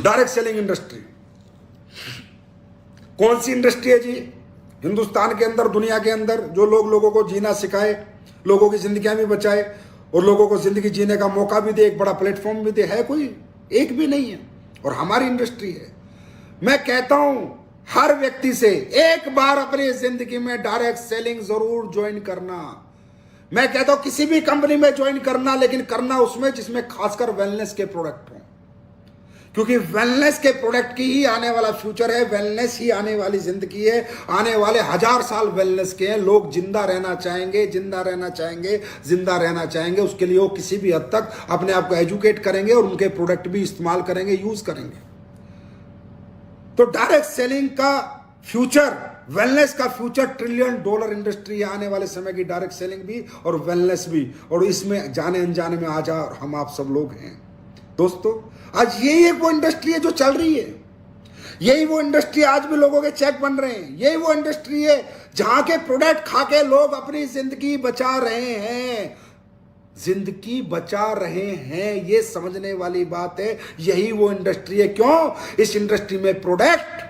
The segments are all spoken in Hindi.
डायरेक्ट सेलिंग इंडस्ट्री कौन सी इंडस्ट्री है जी? हिंदुस्तान के अंदर, दुनिया के अंदर जो लोगों को जीना सिखाए, लोगों की जिंदगियां भी बचाए और लोगों को जिंदगी जीने का मौका भी दे, एक बड़ा प्लेटफॉर्म भी दे, है कोई? एक भी नहीं है। और हमारी इंडस्ट्री है। मैं कहता हूं हर व्यक्ति से एक बार अपनी जिंदगी में डायरेक्ट सेलिंग जरूर ज्वाइन करना। मैं कहता हूं किसी भी कंपनी में ज्वाइन करना, लेकिन करना उसमें जिसमें खासकर वेलनेस के प्रोडक्ट हो, क्योंकि वेलनेस के प्रोडक्ट की ही आने वाला फ्यूचर है, वेलनेस ही आने वाली जिंदगी है। आने वाले 1000 साल वेलनेस के हैं। लोग जिंदा रहना चाहेंगे, जिंदा रहना चाहेंगे, जिंदा रहना चाहेंगे। उसके लिए वो किसी भी हद तक अपने आप को एजुकेट करेंगे और उनके प्रोडक्ट भी इस्तेमाल करेंगे, यूज करेंगे। तो डायरेक्ट सेलिंग का फ्यूचर, वेलनेस का फ्यूचर $1 ट्रिलियन इंडस्ट्री है आने वाले समय की, डायरेक्ट सेलिंग भी और वेलनेस भी। और इसमें जाने अनजाने में आज हम आप सब लोग हैं दोस्तों। आज यही एक वो इंडस्ट्री है जो चल रही है। यही वो इंडस्ट्री आज भी लोगों के चेक बन रहे हैं। यही वो इंडस्ट्री है जहां के प्रोडक्ट खा के लोग अपनी जिंदगी बचा रहे हैं, जिंदगी बचा रहे हैं। ये समझने वाली बात है। यही वो इंडस्ट्री है। क्यों? इस इंडस्ट्री में प्रोडक्ट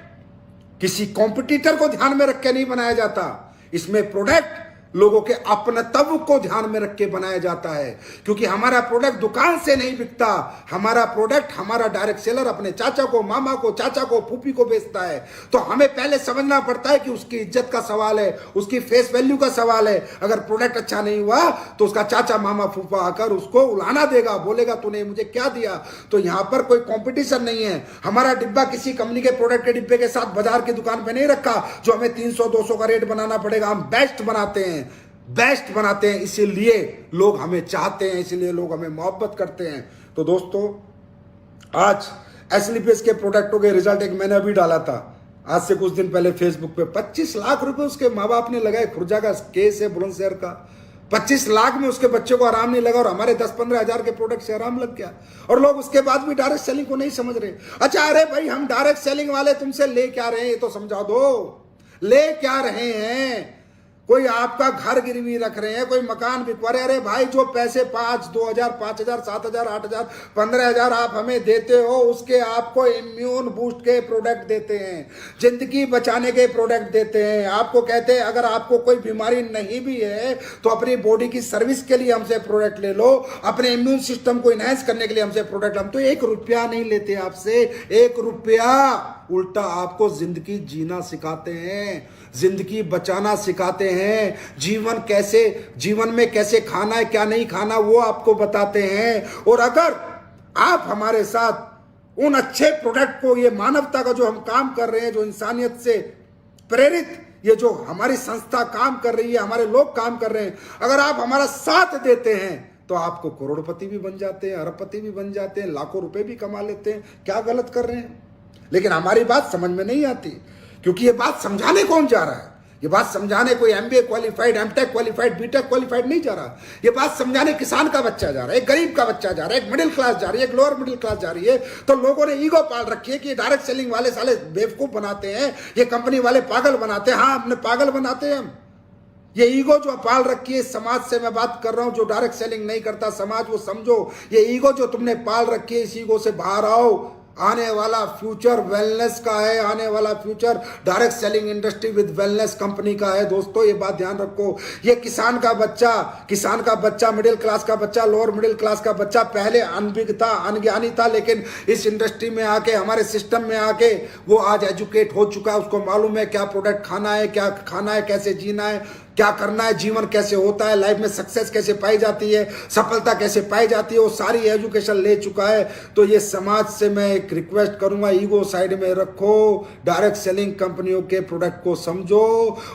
किसी कॉम्पिटिटर को ध्यान में रख के नहीं बनाया जाता। इसमें प्रोडक्ट लोगों के अपनत्व को ध्यान में रख के बनाया जाता है, क्योंकि हमारा प्रोडक्ट दुकान से नहीं बिकता। हमारा प्रोडक्ट हमारा डायरेक्ट सेलर अपने चाचा को, मामा को, चाचा को, फूफी को बेचता है। तो हमें पहले समझना पड़ता है कि उसकी इज्जत का सवाल है, उसकी फेस वैल्यू का सवाल है। अगर प्रोडक्ट अच्छा नहीं हुआ तो उसका चाचा, मामा, फूफा आकर उसको उलाना देगा, बोलेगा तूने मुझे क्या दिया। तो यहां पर कोई कॉम्पिटिशन नहीं है। हमारा डिब्बा किसी कंपनी के प्रोडक्ट के डिब्बे के साथ बाजार की दुकान पे नहीं रखा जो हमें 300-200 का रेट बनाना पड़ेगा। हम बेस्ट बनाते हैं, बेस्ट बनाते हैं, इसीलिए लोग हमें चाहते हैं, इसीलिए लोग हमें मोहब्बत करते हैं। तो दोस्तों आज एसलीपीएस के प्रोडक्टों के रिजल्ट एक मैंने अभी डाला था, आज से कुछ दिन पहले फेसबुक पे। 25 लाख रुपए उसके माँ बाप ने लगाए। खुर्जा का केस है बुलंदशहर का। 25 लाख में उसके बच्चे को आराम नहीं लगा और हमारे 10-15 हजार के प्रोडक्ट से आराम लग गया। और लोग उसके बाद भी डायरेक्ट सेलिंग को नहीं समझ रहे। अच्छा, अरे भाई हम डायरेक्ट सेलिंग वाले तुमसे ले क्या रहे हैं ये तो समझा दो। ले क्या रहे हैं? कोई आपका घर गिरवी रख रहे हैं, कोई मकान बिकवा रहे। अरे भाई जो पैसे 5, 2000, 5000, 7000, 8000, 15000 आप हमें देते हो, उसके आपको इम्यून बूस्ट के प्रोडक्ट देते हैं, जिंदगी बचाने के प्रोडक्ट देते हैं। आपको कहते हैं अगर आपको कोई बीमारी नहीं भी है तो अपनी बॉडी की सर्विस के लिए हमसे प्रोडक्ट ले लो, अपने इम्यून सिस्टम को इनहेंस करने के लिए हमसे प्रोडक्ट। हम तो 1 रुपया नहीं लेते आपसे, 1 रुपया। उल्टा आपको जिंदगी जीना सिखाते हैं, जिंदगी बचाना सिखाते हैं, जीवन में कैसे खाना है, क्या नहीं खाना, वो आपको बताते हैं। और अगर आप हमारे साथ उन अच्छे प्रोडक्ट को, ये मानवता का जो हम काम कर रहे हैं, जो इंसानियत से प्रेरित ये जो हमारी संस्था काम कर रही है, हमारे लोग काम कर रहे हैं, अगर आप हमारा साथ देते हैं तो आपको करोड़पति भी बन जाते हैं, अरबपति भी बन जाते हैं, लाखों रुपए भी कमा लेते हैं। क्या गलत कर रहे हैं? लेकिन हमारी बात समझ में नहीं आती, क्योंकि ये बात समझाने कौन जा रहा है? ये बात समझाने कोई MBA qualified, MTech qualified, BTech qualified नहीं जा रहा। ये बात समझाने किसान का बच्चा जा रहा है, एक गरीब का बच्चा जा रहा है, एक मिडिल क्लास जा रही है, एक लोअर मिडिल क्लास जा रही है। तो लोगों ने ईगो पाल रखी है कि डायरेक्ट सेलिंग वाले साले बेवकूफ बनाते हैं, ये कंपनी वाले पागल बनाते हैं। हाँ, हमने पागल बनाते हैं हम। ये ईगो जो पाल रखी है, समाज से मैं बात कर रहा हूं जो डायरेक्ट सेलिंग नहीं करता समाज, वो समझो ये ईगो जो तुमने पाल रखी है, इस ईगो से बाहर आओ। आने वाला फ्यूचर वेलनेस का है, आने वाला future direct selling industry with wellness company का है। दोस्तों ये बात ध्यान रखो। ये किसान का बच्चा, मिडिल क्लास का बच्चा, लोअर मिडिल क्लास का बच्चा पहले अनभिज्ञ था, अनज्ञानी था, लेकिन इस इंडस्ट्री में आके, हमारे सिस्टम में आके वो आज एजुकेट हो चुका है। उसको मालूम है क्या प्रोडक्ट खाना है, क्या खाना है, कैसे जीना है, क्या करना है, जीवन कैसे होता है, लाइफ में सक्सेस कैसे पाई जाती है, सफलता कैसे पाई जाती है, वो सारी एजुकेशन ले चुका है। तो ये समाज से मैं एक रिक्वेस्ट करूंगा, ईगो साइड में रखो, डायरेक्ट सेलिंग कंपनियों के प्रोडक्ट को समझो,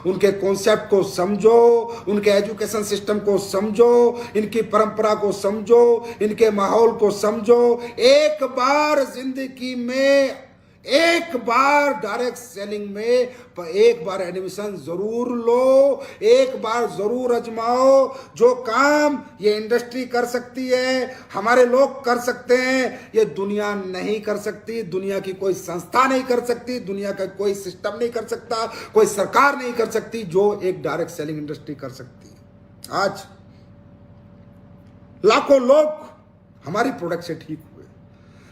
उनके कॉन्सेप्ट को समझो, उनके एजुकेशन सिस्टम को समझो, इनकी परंपरा को समझो, इनके माहौल को समझो। एक बार जिंदगी में, एक बार डायरेक्ट सेलिंग में एक बार एडमिशन जरूर लो, एक बार जरूर आजमाओ। जो काम ये इंडस्ट्री कर सकती है, हमारे लोग कर सकते हैं, ये दुनिया नहीं कर सकती, दुनिया की कोई संस्था नहीं कर सकती, दुनिया का कोई सिस्टम नहीं कर सकता, कोई सरकार नहीं कर सकती जो एक डायरेक्ट सेलिंग इंडस्ट्री कर सकती है। आज लाखों लोग हमारी प्रोडक्ट से ठीक हुए,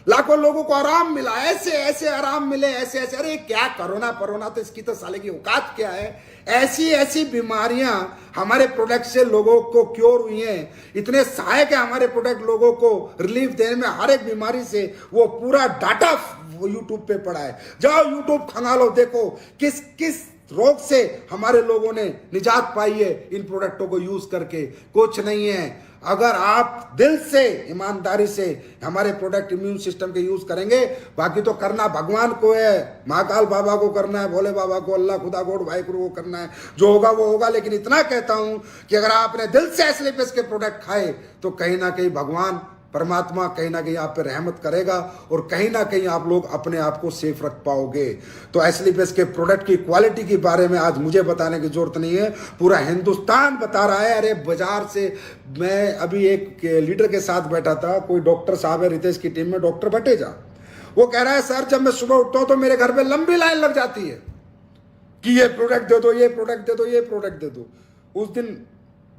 लाखों लोगों को आराम मिला, ऐसे ऐसे आराम मिले, ऐसे ऐसे, अरे क्या कोरोना तो इसकी तो साले की औकात क्या है। ऐसी ऐसी बीमारियां हमारे प्रोडक्ट से लोगों को क्योर हुई हैं, इतने सहायक है हमारे प्रोडक्ट लोगों को रिलीफ देने में, हर एक बीमारी से। वो पूरा डाटा वो यूट्यूब पे पड़ा है, जाओ यूट्यूब खंगालो, देखो किस किस रोग से हमारे लोगों ने निजात पाई है इन प्रोडक्टों को यूज करके। कुछ नहीं है, अगर आप दिल से ईमानदारी से हमारे प्रोडक्ट इम्यून सिस्टम के यूज करेंगे। बाकी तो करना भगवान को है, महाकाल बाबा को करना है, भोले बाबा को, अल्लाह खुदा गोड वाहिगुरु को करना है, जो होगा वो होगा। लेकिन इतना कहता हूं कि अगर आपने दिल से एस्लीपिस के प्रोडक्ट खाए तो कहीं ना कहीं भगवान परमात्मा कहीं ना कहीं आप पे रहमत करेगा और कहीं ना कहीं आप लोग अपने आप को सेफ रख पाओगे। तो एस्लीपिस के प्रोडक्ट की क्वालिटी के बारे में आज मुझे बताने की जरूरत नहीं है, पूरा हिंदुस्तान बता रहा है। अरे बाजार से मैं अभी एक लीडर के साथ बैठा था, कोई डॉक्टर साहब है रितेश की टीम में, डॉक्टर भटेजा, वो कह रहा है सर जब मैं सुबह उठता हूं तो मेरे घर पे लंबी लाइन लग जाती है कि ये प्रोडक्ट दे दो, ये प्रोडक्ट दे दो, ये प्रोडक्ट दे दो। उस दिन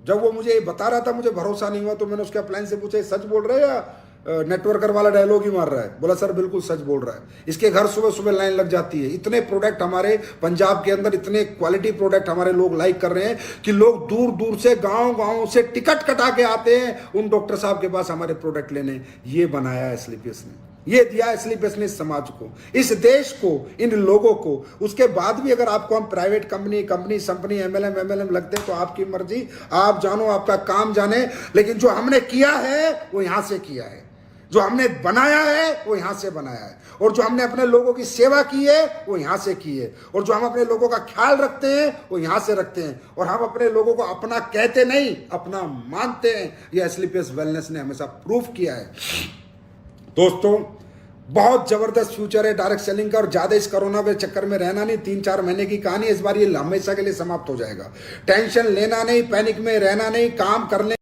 जब वो मुझे बता रहा था मुझे भरोसा नहीं हुआ, तो मैंने उसके अपलाइन से पूछा सच बोल रहे या नेटवर्कर वाला डायलॉग ही मार रहा है? बोला सर बिल्कुल सच बोल रहा है। इसके घर सुबह सुबह लाइन लग जाती है। इतने प्रोडक्ट हमारे पंजाब के अंदर, इतने क्वालिटी प्रोडक्ट हमारे लोग लाइक कर रहे हैं कि लोग दूर दूर से गांव से टिकट कटा के आते हैं उन डॉक्टर साहब के पास हमारे प्रोडक्ट लेने। ये बनाया है एस्लीपियस ने, ये दिया एस्लीपियस ने इस समाज को, इस देश को, इन लोगों को। उसके बाद भी अगर आपको हम प्राइवेट कंपनी एमएलएम लगते हैं तो आपकी मर्जी, आप जानो, आपका काम जाने। लेकिन जो हमने किया है वो यहां से किया है, जो हमने बनाया है वो यहां से बनाया है, और जो हमने अपने लोगों की सेवा की है वो यहां से की है, और जो हम अपने लोगों का ख्याल रखते हैं वो यहां से रखते हैं। और हम अपने लोगों को अपना कहते नहीं, अपना मानते हैं। ये एस्लीपियस वेलनेस ने हमेशा प्रूफ किया है। दोस्तों बहुत जबरदस्त फ्यूचर है डायरेक्ट सेलिंग का, और ज्यादा इस कोरोना के चक्कर में रहना नहीं। 3-4 महीने की कहानी, इस बार ये हमेशा के लिए समाप्त हो जाएगा। टेंशन लेना नहीं, पैनिक में रहना नहीं, काम करने